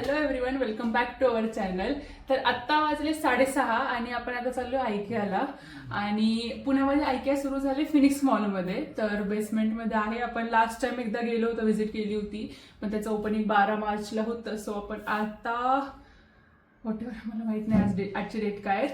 Hello everyone, welcome back to our channel. तर आत्ता वाजले 6:30 आणि आपण आता चाललो आयकियाला. आणि पुण्यामध्ये आयकिया सुरू झाली फिनिक्स मॉलमध्ये. तर बेसमेंटमध्ये आहे. आपण लास्ट टाइम एकदा गेलो होतो, व्हिजिट केली होती, पण त्याचं ओपनिंग 12 मार्चला होतं. सो आपण आता मला माहित नाही आजची डेट काय आहे.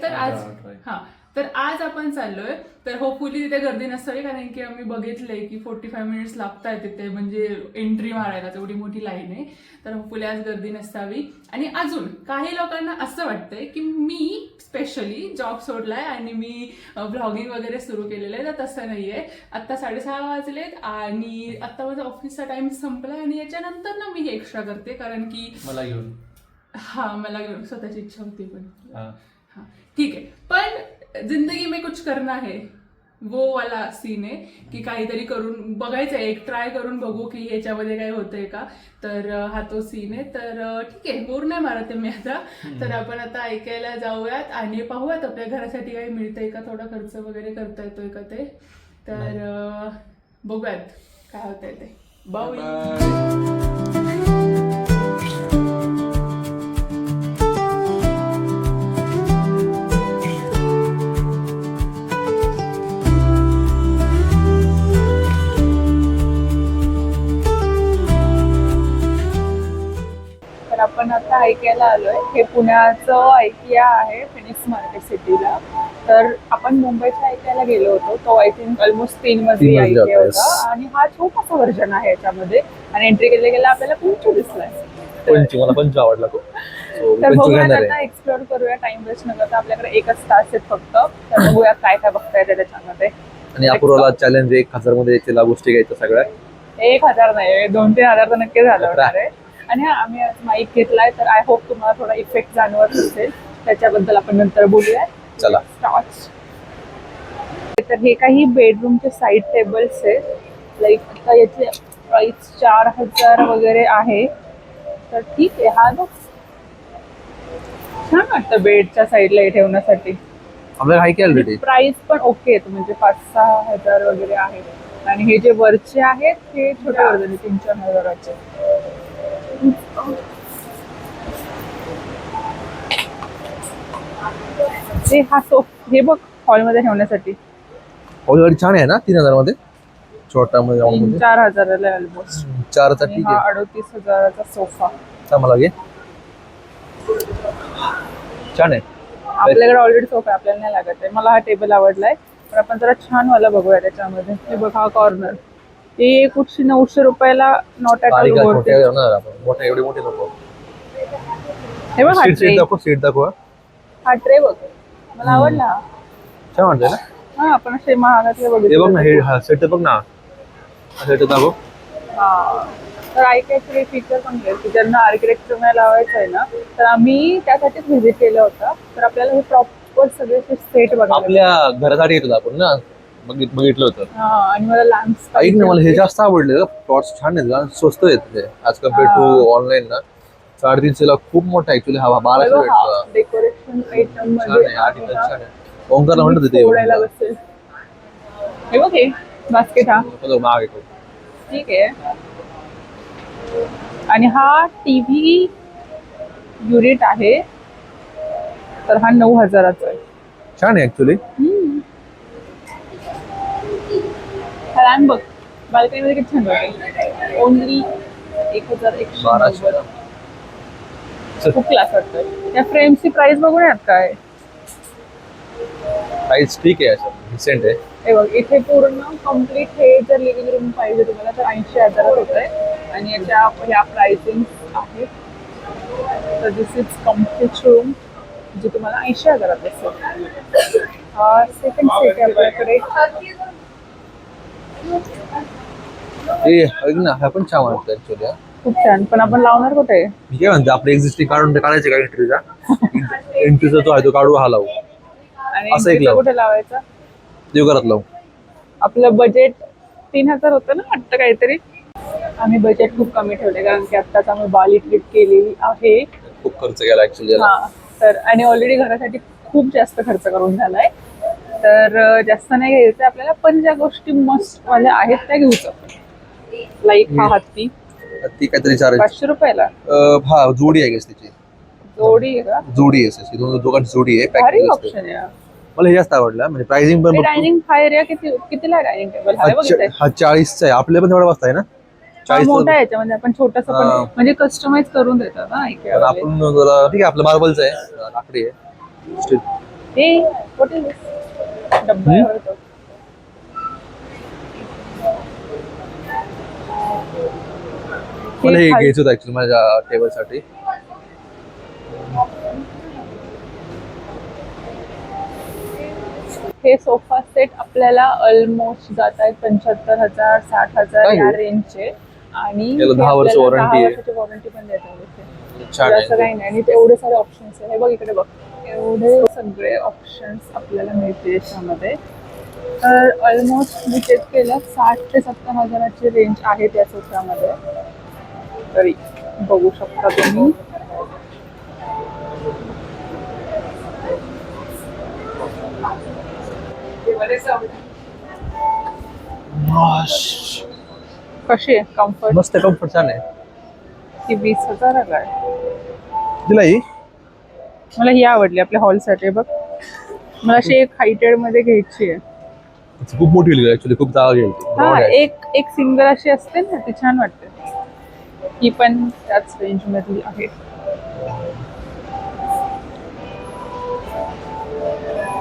तर आज आपण चाललोय. तर होपफुली तिथे गर्दी नसावी, कारण की आम्ही बघितलंय की 45 मिनिट्स लागत आहेत तिथे, म्हणजे एंट्री मारायला तेवढी मोठी लाईन आहे. तर होपफुली आज गर्दी नसावी. आणि अजून काही लोकांना असं वाटतंय की मी स्पेशली जॉब सोडलाय आणि मी ब्लॉगिंग वगैरे सुरू केलेलं आहे, तर तसं नाहीये. आत्ता 6:30 वाजलेत आणि आत्ता माझा ऑफिसचा टाइम संपलाय आणि याच्यानंतर ना मी हे एक्स्ट्रा करते, कारण की मला घेऊन मला स्वतःची इच्छा होती. पण ठीक आहे. पण जिंदगी में कुछ करना है, वो वाला सीन आहे की काहीतरी करून बघायचं आहे, एक ट्राय करून बघू की याच्यामध्ये काय होतंय का. तर हा तो सीन आहे. तर ठीक आहे, बोर नाही मारत मी आता. तर आपण आता ऐकायला जाऊयात आणि पाहूयात आपल्या घरासाठी काही मिळतंय का, थोडा खर्च वगैरे करता येतोय का ते. तर बघूयात काय होतंय ते. बाय. आपण आता ऐकायला आलोय. हे पुण्याचं ऐकिया आहे, फिनिक्स मार्केट सिटीला. तर आपण मुंबईच्या ऐकायला गेलो होतो, तो आय थिंक ऑलमोस्ट 3 मजली ऐकिया होता. आणि हा छोटासा व्हर्जन आहे याच्यामध्ये. आणि एंट्री केल्या आपल्याला पंचू दिसलाय. मला पंच आवडला तो. तर बघूया आता, एक्सप्लोर करूया. टाइम वेस्ट न करता, आपल्याकडे 1च तास आहेत फक्त. तर बघूया काय काय बघता येते त्याच्यामध्ये. आणि अपूर्वाला चॅलेंज 1000 मध्ये तिला गोष्टी घ्यायच्या सगळ्या. 1000 नाही, 2-3 हजार तर नक्की झालं होणार आहे. आणि आम्ही आज माईक घेतलाय, तर आय होप तुम्हाला थोडा इफेक्ट जाणवत असेल. त्याच्याबद्दल आपण नंतर बोलूया. चला. तर हे काही बेडरूमचे साईड टेबल्स आहेत. लाईक आता याचे प्राइस 4000 वगैरे आहे. तर ठीक आहे. हा बघ छान वाटतं बेडच्या साईडला हे ठेवण्यासाठी. आपल्याला हाय ऑलरेडी प्राइस पण ओके आहे, म्हणजे 5-6 हजार वगैरे आहे. आणि हे जे वरचे आहेत ते छोटे वर्जन 3-4 हजाराचे. हे बघ हॉलमध्ये ठेवण्यासाठी. ऑलरेडी छान आहे ना. 3000 मध्ये छोटा मध्ये 3-4 हजाराला ऑलमोस्ट. 4चा ठीक आहे. 38,000चा सोफा. मला घे, छान आहे. आपल्याकडे ऑलरेडी सोफा आहे, आपल्याला नाही लागत आहे. मला हा टेबल आवडलाय. पण आपण जरा छान वाला बघूया त्याच्यामध्ये. हे बघ, हा कॉर्नर. ते कुठची 900 रुपयाला नॉट ॲट ऑल मोठे एवढे मोठे नको. हे बघ, सीट दाखव. हा ट्रे बघ, मला आवडला. छान वाटतंय ना. हा, आपण असे महागातले बघितले. बघ ना, हे सेट बघ ना. सेट दाखव. तर ऐकायचं हे फीचर पण आहे की ज्यांना आर्किटेक्चर नाही लावायचं आहे ना, तर आम्ही त्यासाठीच व्हिजिट केलं होतं. तर आपल्याला हे प्रॉपर सगळे सेट बघायला आपल्या घरासाठी येतो आपण ना, बघितलं होतं. आणि मला लॅम्प्स ऐक ना, मला हे जास्त आवडले. प्लॉट्स छान आहेत, स्वस्त आहेत ते ऍज कम्पेअर टू ऑनलाईन ना. 350 ला खूप मोठा ऍक्च्युअली. हा 1200 भेटतो. डेकोरेशन आयटम मध्ये ओंकारला म्हणत होते सोडायला बसेल. हे बघ, हे बास्केट. हा ठीक आहे. आणि हा टीव्ही युनिट आहे. तर हा 9,000चा आहे. छान आहे ऍक्च्युली. हा लॅम्प बघ, बाल्कनीमध्ये किती छान वाटतं. ओनली 1190. खूप क्लास वाटतोय. त्या फ्रेमची प्राइस बघूयात काय. प्राइस ठीक आहे, डिसेंट आहे. हे बघ, इथे पूर्ण कम्प्लीट हे जर लिव्हिंग रूम पाहिजे तुम्हाला तर 80,000 होत आहे. आणि ह्या प्राइसिंग आहेत. तर दिस इज कम्प्लीट रूम, जे तुम्हाला 80,000 असेल. सेकंड सेट आहे आपल्याकडे. ऐक ना, हा पण छान वाटतं ऍक्च्युली. खूप छान. पण आपण लावणार कुठे? मी काय म्हणते, आपलं एक्झिस्टिंग काढून काढायचे का एंट्रीचा जो आहे तो काढू, हा लावू. असं एक लावू. कुठे लावायचा? देवघरात लावू. आपलं बजेट 3,000 होतं ना वाटतं काहीतरी. आम्ही बजेट खूप कमी ठेवले, कारण की आत्ताच आम्ही बाली ट्रिप केलेली आहे. खूप खर्च केला ऍक्च्युली. तर आणि ऑलरेडी घरासाठी खूप जास्त खर्च करून झालाय. तर जास्त नाही घ्यायचं आपल्याला, पण ज्या गोष्टी मस्ट वाल्या आहेत त्या घेऊच. लाईक हा हत्ती. ती काहीतरी चार्ज 500 रुपयाला हा जोडी आहे गेस त्याची जोडी आहे का? जोडी आहे दोघांची जोडी आहे भारी पॅकेज ऑप्शन आहे. मला हे जास्त आवडलं म्हणजे प्राइसिंग पण बघतो. डायनिंग हाय एरिया कितीला डायनिंग टेबल आहे बघितलंय? हा 40चा आहे आपल्या पण तेवढा वाजता आहे ना 40 मोठा आहे याच्यामध्ये आपण छोटस पण म्हणजे कस्टमाइज करून देतात ना IKEA वाले. आपण जरा ठीक आहे आपलं मार्बलचं आहे लाकडी आहे स्टील हे what is this? डब्बा आहे वाटतं. मला हे खाली- घ्यायचं होतं ऍक्च्युली माझ्या टेबलसाठी हे सोफा सेट आपल्याला ऑलमोस्ट जात आहेत 75,000 60,000 काय या आहे? रेंजचे आणि याला 10 वर्ष आपल्याला warranty 10 आहे. वर्षाची वॉरंटी पण देतात इथे. छान असं आहे काही नाही आणि ते एवढे सारे ऑप्शन्स आहे. हे बघ इकडे बघ एवढे सगळे ऑप्शन्स आपल्याला मिळते याच्यामध्ये. तर ऑलमोस्ट मी चेक केलं 60,000 ते 70,000ची रेंज आहे त्या सोफ्यामध्ये. तरी बघू शकता तुम्ही. कशी आहे कम्फर्ट? मस्त कम्फर्ट छान आहे ती 20,000 आहे. दिला ही मला ही आवडली आपल्या हॉलसाठी. बघ मला अशी एक हायटेड मध्ये घ्यायची आहे. खूप मोठी होईल ऍक्च्युली खूप जागा घेईल हा एक सिंगल अशी असते ना ती छान वाटते. ही पण त्याच रेंज मध्ये आहे.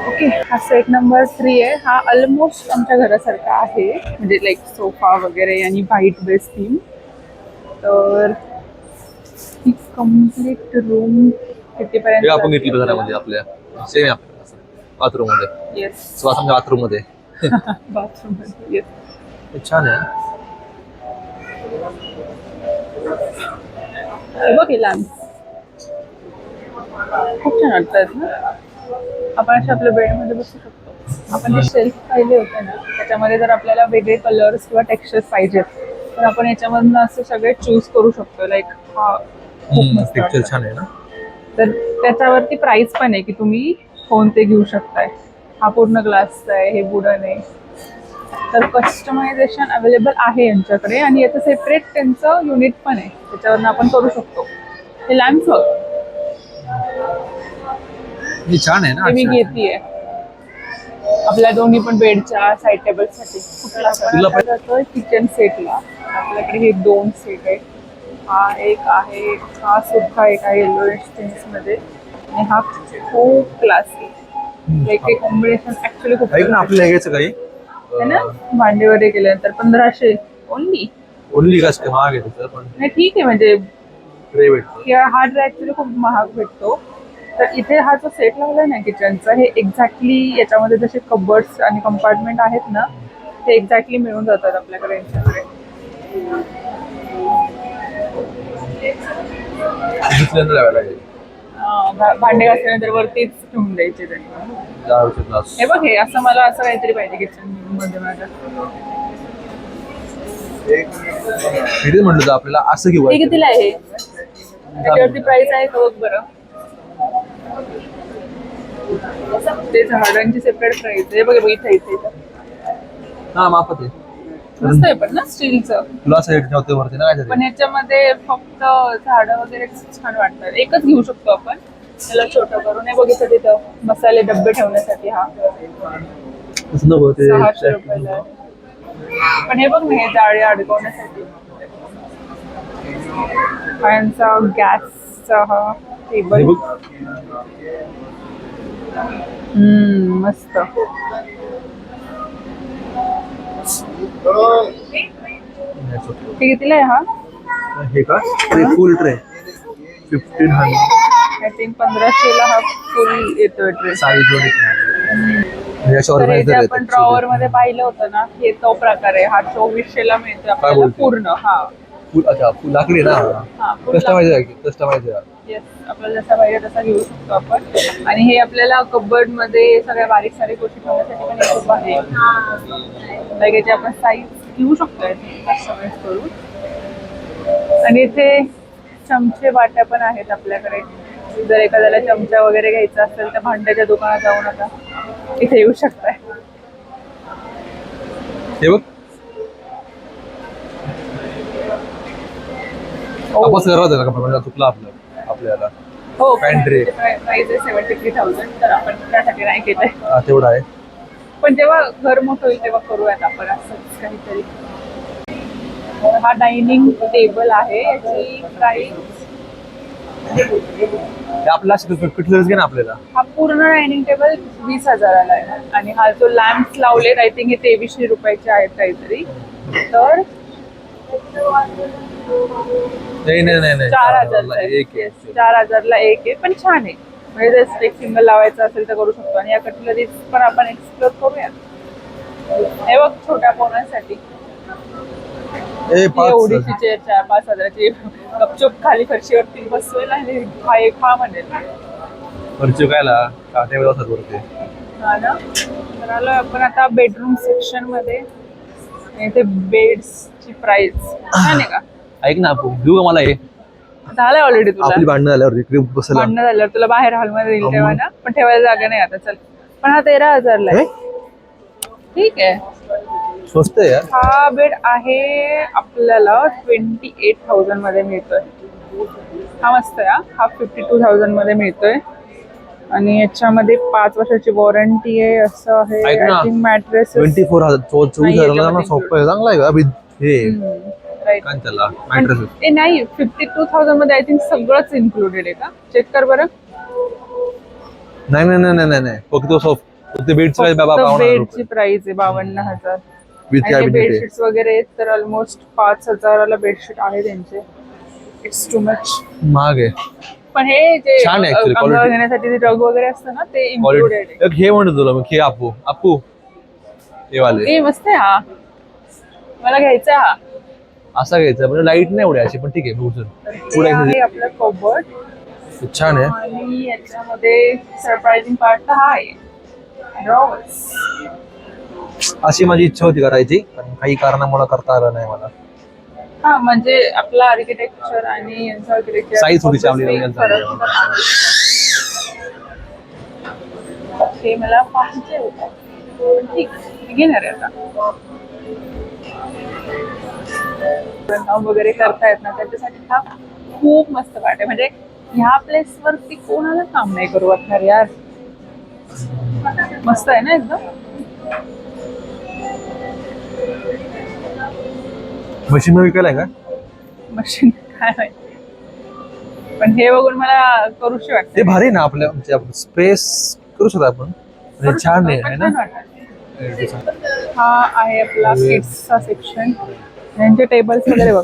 ओके हा सेट नंबर 3 आहे. हा ऑलमोस्ट आमच्या घरासारखा आहे म्हणजे लाईक सोफा वगैरे आणि व्हाईट बेस थीम. तर ही कम्प्लीट रूम कितीपर्यंत आपण घेतली घरामध्ये आपल्या सेम आपल्या बाथरूम मध्ये येस स्वतःच्या बाथरूम मध्ये बाथरूम मध्ये येस. हे छान आहे हे बघ हे लॅम्प खूप छान वाटतात ना. आपण अशा आपल्या बेडमध्ये बसू शकतो. आपण जे शेल्फ पाहिले होते ना त्याच्यामध्ये जर आपल्याला वेगळे कलर्स किंवा टेक्स्चर्स पाहिजेत तर आपण याच्यामधनं असे सगळे चूज करू शकतो. लाईक हा खूप मस्त पिक्चर वाटतं. छान आहे ना तर त्याच्यावरती प्राइस पण आहे की तुम्ही कोणते घेऊ शकताय. हा पूर्ण ग्लासचा आहे, हे वुडन आहे. तर कस्टमायझेशन अवेलेबल आहे यांच्याकडे आणि याचं सेपरेट त्यांचं युनिट पण आहे त्याच्यावरनं आपण करू शकतो. हे लॅम्प बघ हे छान आहे ना ते मी घेतलीये आपल्या दोन्ही पण बेडच्या साईड टेबलसाठी. तुला कुठला जातोय किचन सेटला. आपल्याकडे हे 2 सेट आहेत. हा एक आहे, हा सुद्धा एक आहे येलो मध्ये आणि हा खूप क्लासी. एक कॉम्बिनेशन ऍक्च्युअली खूप ऐक ना आपल्याला घ्यायचं काही है ना. भांडे वगैरे केल्यानंतर 1500 ओनली. ओनली का असते महाग आहे तिथं पण नाही ठीक आहे म्हणजे ट्रे भेटतो हा ड्राय ऍक्च्युली खूप महाग भेटतो. तर इथे हा जो सेट लावलाय ना किचनचा हे एक्झॅक्टली याच्यामध्ये जसे कबर्ड्स आणि कंपार्टमेंट आहेत ना ते एक्झॅक्टली मिळून जातात आपल्याकडे यांच्याकडे. दुसऱ्यांदा लावायला लागेल भांडे घासल्यानंतर वरतीच ठेवून द्यायचे ते. 10 रुपये ग्लास हे बघ हे असं मला असं काहीतरी पाहिजे किचन मध्ये माझ्या. तिथे म्हटलं तर आपल्याला असं घेऊ हे कितीला आहे? त्याच्यावरती प्राइस आहे का बघ बरं. ते झाडांची सेपरेट प्राइस आहे. बघ इथे इथे हा माफत आहे मस्त आहे पण ना स्टीलचं. तुला असं एक ठेवते वरती ना काय पण याच्यामध्ये फक्त झाडं वगैरे छान वाटतात. एकच घेऊ शकतो आपण त्याला छोटं करून. हे बघितलं तिथं मसाले डब्बे ठेवण्यासाठी हा 600 रुपयाला आहे. पण हे बघ ना हे जाळी अडकवण्यासाठी. यांचा गॅसचा हा टेबल मस्त. हे कितीला आहे हा? हे का फुल ट्रे 1500 आय थिंक 1500ला हा फुल येतोय ट्रे. साईज तर हे जे आपण ड्रॉवर मध्ये पाहिलं होतं ना हे तो प्रकार आहे. हा 2400ला मिळतो आपल्याला बोलते? पूर्ण. हा फुल अच्छा फुल लाकडी ना हा कस्टमाइज आहे कस्टमाइज आहे येस आपल्याला जसा पाहिजे तसा घेऊ शकतो आपण. आणि हे आपल्याला कबर्ड मध्ये सगळ्या बारीक सारीक गोष्टी ठेवण्यासाठी पण हे खूप आहे. लाईक याची आपण साईज घेऊ शकतो कस्टमाइज करून. आणि इथे चमचे वाट्या पण आहेत आपल्याकडे. जर एखाद्याला चमचा वगैरे घ्यायचा असेल तर भांड्याच्या दुकानात जाऊन आता इथे येऊ शकताय. हे बघ वापस करत होता का म्हणजे चुकलं आपल्याला हो Pantry. प्राइस आहे 73,000 तर आपण त्यासाठी नाही केलंय. तेवढं आहे. पण जेव्हा घर मोठं होईल तेव्हा करूयात आपण असंच काहीतरी. हा डायनिंग टेबल आहे, याची प्राइस ते आपल्याला कुठलंच घे ना आपल्याला. हा पूर्ण डायनिंग टेबल 20,000ला आहे आणि हा जो लॅम्प लावलेत आय थिंक हे 2300 रुपयाचे आहेत काहीतरी. तर नाही 4,000ला आहे. एक आहे. 4,000ला एक आहे, पण छान आहे. म्हणजे जस्ट एक सिंगल लावायचं असेल तर करू शकतो. आणि या कटलरीज पण आपण एक्सप्लोर करूया. हे बघ छोट्या कोणासाठी एवढीची चेअर 4-5 हजाराची गपचूप खाली फरशीवरती बसवेल आणि खा म्हणेल. फरची कायला टेबल असतात वरती. हा ना. तर आलोय आपण आता बेडरूम सेक्शन मध्ये. इथे बेड्सची प्राइस छान आहे का? ऐक ना आपण घेऊ का मला हे झालंय ऑलरेडी तुला. आपली भांडणं झाल्यावर इकडे बसला भांडणं झाल्यावर तुला बाहेर हॉलमध्ये देईल तेव्हा ना. पण ठेवायला जागा नाही आता. चल पण हा 13,000ला आहे. ठीक आहे. स्वस्त आहे यार. हा बेड आहे आपल्याला 28,000 मध्ये मिळतोय. हा मस्त आहे. हा 52,000 मध्ये मिळतोय आणि याच्यामध्ये 5 वर्षाची वॉरंटी आहे. असं आहे. ऐक ना, आय थिंक मॅट्रेस 24,000 24,000 सोपं आहे. चांगला आहे का अभि हे काय त्याला मॅट्रेस. नाही 52,000 मध्ये आय थिंक सगळंच इन्क्लुडेड आहे का? चेक कर बरं. नाही फक्त ते बेडची काय बाबा 52,000 बेडची प्राइस आहे 52,000. विथ आणि कॅबिनेट आहे. बेडशीट्स वगैरे आहेत तर ऑलमोस्ट 5,000ला बेडशीट आहे त्यांचे. इट्स टू मच महाग आहे. पण हे जे छान आहे actually, अंगावर quality. घेण्यासाठी जे रग वगैरे असतं ना ते इन्क्लुडेड आहे. एक हे म्हणतो तुला मग हे आपू हे वाले हे मस्त आहे. हा मला घ्यायचा हा. असा घ्यायचा म्हणजे लाईट नाही एवढी अशी पण ठीक आहे बघू. हे आहे आपलं कबर्ड छान आहे. आणि याच्यामध्ये सरप्राइझिंग पार्ट तर हा आहे ड्रॉवर्स. अशी माझी इच्छा होती करायची पण काही कारणामुळे करता आलं नाही मला. हा म्हणजे आपला आर्किटेक्चर आणि यांचं आर्किटेक्चर Size थोडीशी आपली यांचा हे मला पाहिजे होतं पण ठीक आहे, घेणार आहे आता. वगैरे करतायत ना त्याच्यासाठी हा खूप मस्त पार्ट आहे. म्हणजे ह्या प्लेस वरती कोणाला काम नाही करू वाटणार यार. मस्त आहे ना एकदम. मशीन विकायला आहे का? मशीन काय माहिती पण हे बघून मला करूशी वाटते. ते भारी ना आपल्या स्पेस करू शकतो आपण. आणि छान आहे ना. हा आहे आपला किड्सचा सेक्शन. यांचे टेबल्स वगैरे बघ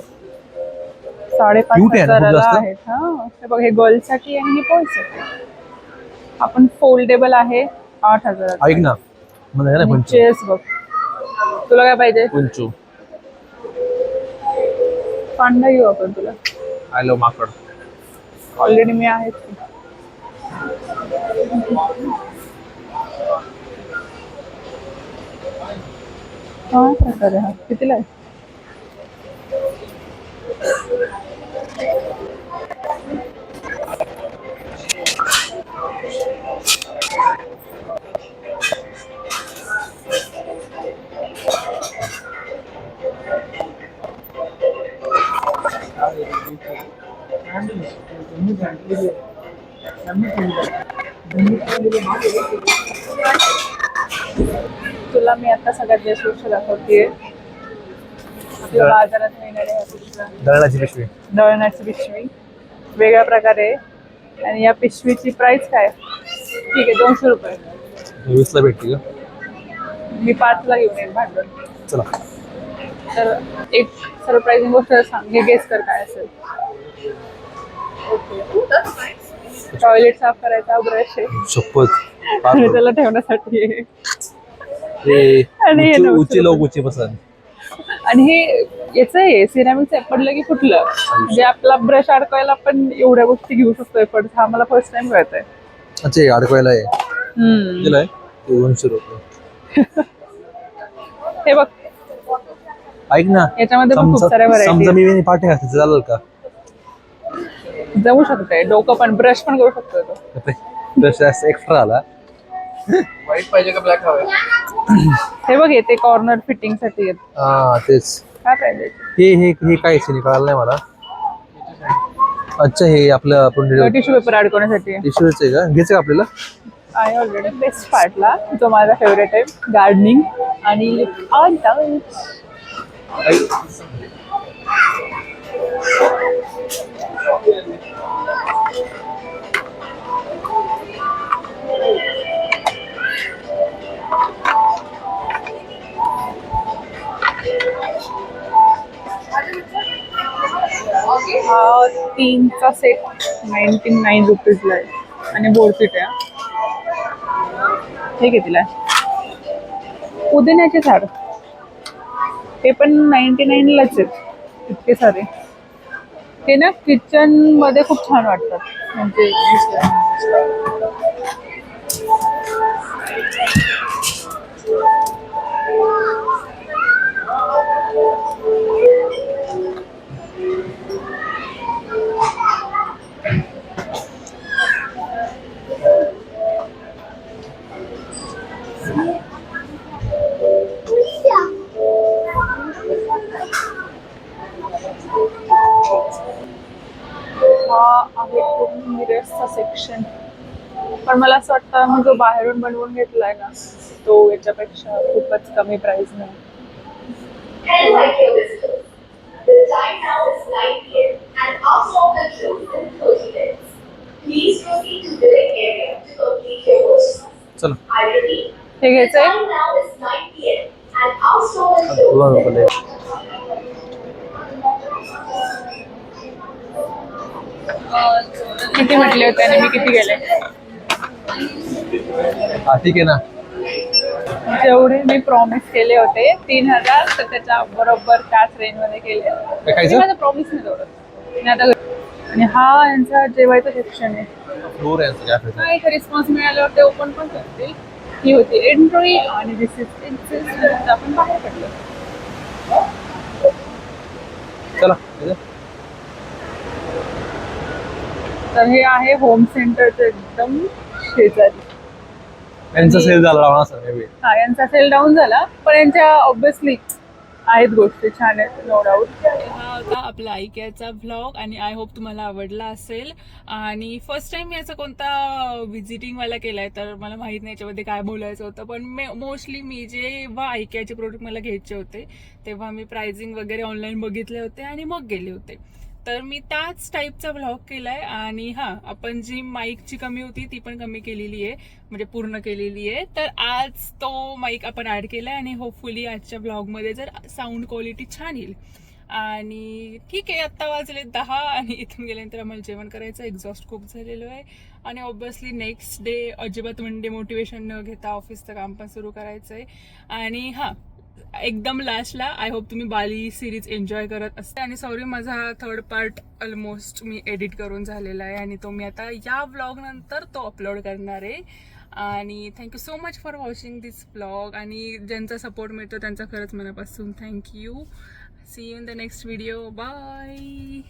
Cute आहे ना, खूप 5,500ला जास्त. आहेत. हा हे बघ हे गर्ल्ससाठी आणि हे बॉयजसाठी. आपण फोल्डेबल आहे 8,000. ऐक ना मला आहे ना पंचू चेअर्स बघ. तुला काय पाहिजे? पंचू पांडा घेऊ आपण तुला. आय लव्ह माकड. ऑलरेडी मी आहे. काय प्रकार आहे हा? कितीला आहे? तुला मी आता सगळ्यात बेस्ट गोष्ट दाखवते. आपल्या बाजारात मिळणारे ह्या पिशव्या. दळणाची पिशवी. दळणाची पिशवी वेगळ्या प्रकारे. आणि या पिशवीची प्राइस काय? ठीक आहे 200 रुपये. 20ला भेटते का? मी 5ला घेऊन येईल भांडवल. चला. तर एक सरप्राइझिंग गोष्ट सांग. हे गेस कर काय असेल. टॉयलेट साफ करायचा ब्रश आहे शपथ आणि त्याला ठेवण्यासाठी आहे. ते आणि हे उची लोक उची पसंत. आणि हे याच आहे सिरामिक्स आहे. पडलं की फुटलं. म्हणजे आपला ब्रश अडकवायला पण एवढ्या गोष्टी घेऊ शकतो एफर्ट. हा मला फर्स्ट टाइम कळत आहे. अच्छा अडकवायला आहे. दिलाय 200 रुपये. हे बघ ऐक ना याच्यामध्ये पण खूप साऱ्या समजा व्हरायटी मी पाठी घातली चालेल का? जमू शकतंय. डोकं पण ब्रश पण करू शकतोय तो. तसं एक्स्ट्रा आला. व्हाईट पाहिजे का ब्लॅक हवं? हे बघ येते कॉर्नर फिटिंग साठी येत. हा तेच. काय पाहिजे? हे हे हे काय कळालं नाही मला. अच्छा हे आपलं आपण टिश्यू पेपर अडकवण्यासाठी टिश्यूच आहे का, घ्यायचं का आपल्याला? आहे ऑलरेडी बेस्ट पार्टला, जो माझा फेवरेट आहे, गार्डनिंग आणि हा 3चा सेट 99 रुपीजला आहे आणि बोर्डपीट आहे. हे कितीला आहे? पुदिन्याचे झाड, ते पण 99लाच आहेत, इतके सारे. ते ना किचन मध्ये खूप छान वाटतात, म्हणजे हा आहे पूर्ण मिरर्सचा सेक्शन. पण मला असं वाटतं मी जो बाहेरून बनवून घेतलाय ना, तो याच्यापेक्षा खूपच कमी प्राइस नाही. The time now is 9 p.m. and our shop will close in 30 minutes. Please proceed to billing area to complete your purchase. चला I repeat, हे the घ्यायचंय. time now is 9 p.m. and our store will close. तुला किती म्हटले होते आणि मी किती गेले? हा ठीक आहे ना. जेवढे मी प्रॉमिस केले होते 3000, तर त्याच्या बरोबर त्याच रेंज मध्ये केले. काय खायचं? माझं प्रॉमिस नाही तेवढं मी आता. आणि हा यांचा जेवायचं सेक्शन आहे. फ्लोर आहे यांचं कॅफेचं. हा एक रिस्पॉन्स मिळाल्यावर ते ओपन पण करतील. ही होती एंट्री आणि दिस इज एक्झिस्ट. आपण बाहेर पडलो. चला तर हे आहे होम सेंटरचं एकदम शेजारी. यांचा सेल झाला राहणार सर मे बी. हा यांचा सेल डाऊन झाला, पण यांच्या ऑब्विसली आहेत गोष्टी छान आहेत, नो डाऊट. हा होता आपला आयकियाचा व्लॉग आणि आय होप तुम्हाला आवडला असेल. आणि फर्स्ट टाइम मी याचा कोणता विजिटिंग वाला केलाय तर मला माहित नाही याच्यामध्ये काय बोलायचं होतं. पण मोस्टली मी जेव्हा आयकियाचे प्रोडक्ट मला घ्यायचे होते तेव्हा मी प्राइसिंग वगैरे ऑनलाईन बघितले होते आणि मग गेले होते. तर मी त्याच टाईपचा व्लॉग केलाय. आणि हा आपण जी माईकची कमी होती ती पण कमी केलेली आहे, म्हणजे पूर्ण केलेली आहे. तर आज तो माईक आपण ऍड केलाय आणि होपफुली आजच्या व्लॉगमध्ये जर साऊंड क्वालिटी छान येईल. आणि ठीक आहे, आत्ता वाजले 10 आणि इथून गेल्यानंतर आम्हाला जेवण करायचं. एक्झॉस्ट खूप झालेलो आहे आणि ऑब्व्हियसली नेक्स्ट डे अजिबात म्हणजे मोटिवेशन न घेता ऑफिसचं काम पण सुरू करायचं आहे. आणि हा एकदम लास्टला आय होप तुम्ही बाली सिरीज एन्जॉय करत असते. आणि सॉरी माझा हा थर्ड पार्ट ऑलमोस्ट मी एडिट करून झालेला आहे आणि तो मी आता या व्लॉग नंतर तो अपलोड करणार आहे. आणि thank you so much for watching this vlog. आणि ज्यांचा सपोर्ट मिळतो त्यांचा खरंच मनापासून thank you. See you in the next video. Bye.